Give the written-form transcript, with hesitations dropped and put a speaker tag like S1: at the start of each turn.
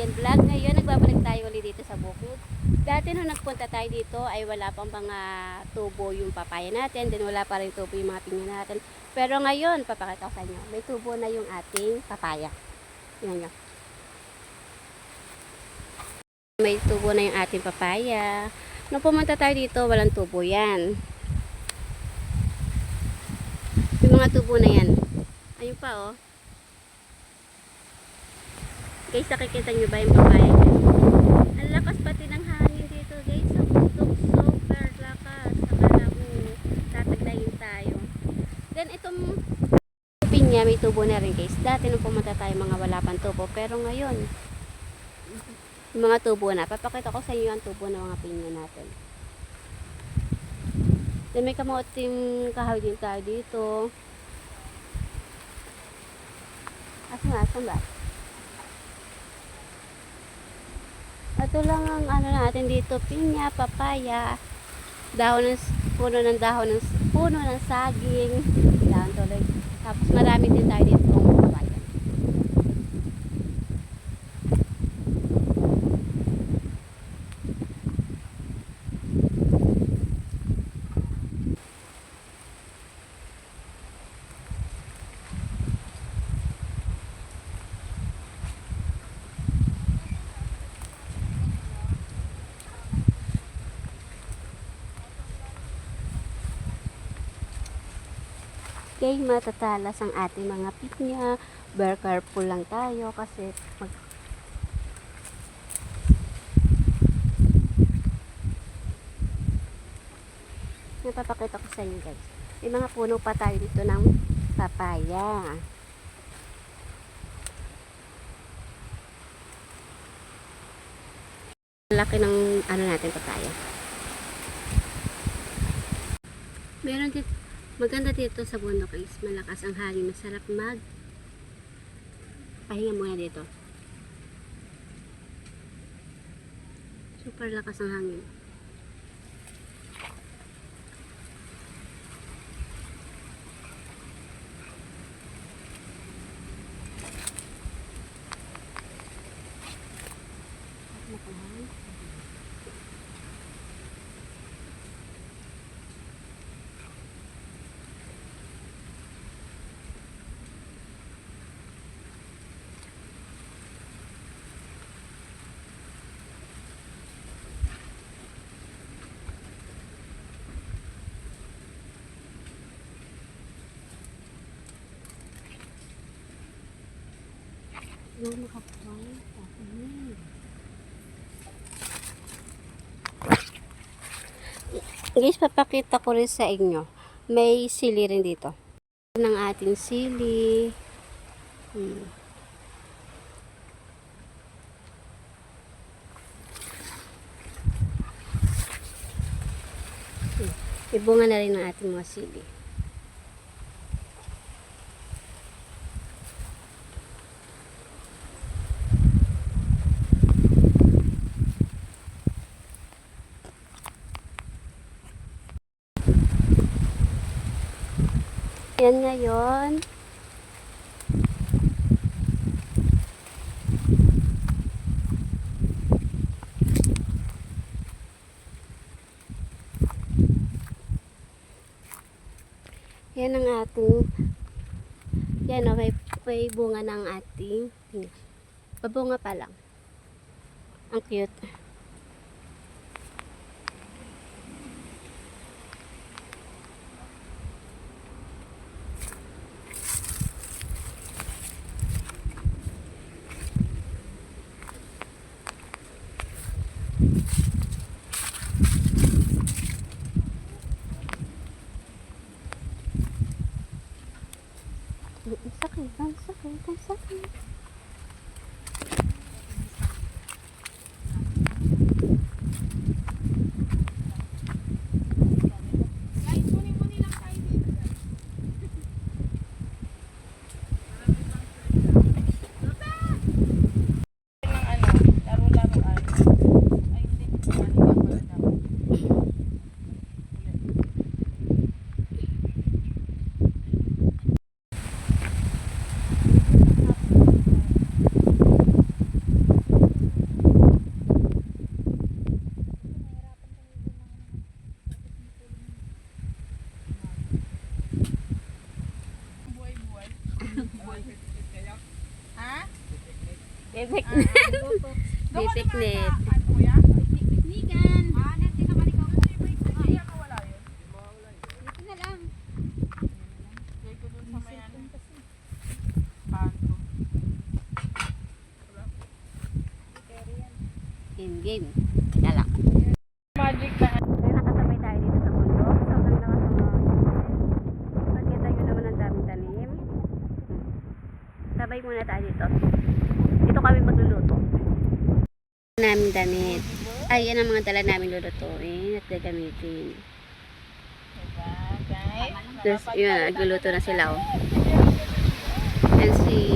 S1: Ayan vlog. Ngayon nagbabalik tayo ulit dito sa bukid. Dati nung nagpunta tayo dito ay wala pang mga tubo yung papaya natin. Then wala pa rin tubo yung mga pinya natin. Pero ngayon, papakita ko sa inyo. May tubo na yung ating papaya. Tingnan nyo. May tubo na yung ating papaya. Nung pumunta tayo dito, walang tubo yan. Yung mga tubo na yan. Ayun pa oh. Guys, nakikita nyo ba yung papaya? Ang lakas pati ng hangin dito guys. Sa bundok, super lakas. Akala mo tataglayin tayo. Then itong pinya, may tubo na rin guys. Dati nung pumunta tayo, mga wala pang tubo. Pero ngayon, yung mga tubo na. Papakita ko sa inyo ang tubo ng mga pinya natin. Then may kamuting kahoy din tayo dito. Asan ba? Ito lang ang ano natin dito, pinya, papaya, puno ng saging, dahon tuloy. Tapos marami din tayo dito papaya. Okay, matatalas ang ating mga pinya. Very careful lang tayo kasi napapakita ko sa inyo guys. May mga puno pa tayo dito ng papaya. Laki ng ano natin papaya. Meron dito, maganda dito sa bundok guys. Malakas ang hangin. Masarap pahinga muna dito. Super lakas ang hangin. Guys, papakita ko rin sa inyo. May sili rin dito. Ng ating sili. Ibunga na rin ng ating mga sili. Yan ngayon. Yan ang ating, yan o, may bunga ng ating, pabunga pa lang. Ang cute. Ang sakit. Pipiknik. Pipiknik.
S2: Piknikan. Dito na lang.
S1: In-game. Teka lang.
S3: Magic na.
S1: Kaya nakatabay tayo dito sa mundo. Sobrang lakas ng mga makita nyo naman ang daming tanim. Tabay muna tayo dito. Dito kami magluluto. Namin damit. Ay, yan ang mga dala namin lulutuin at gagamitin.
S3: Diba, guys?
S1: Tapos, yun, nagluluto na sila, oh. And si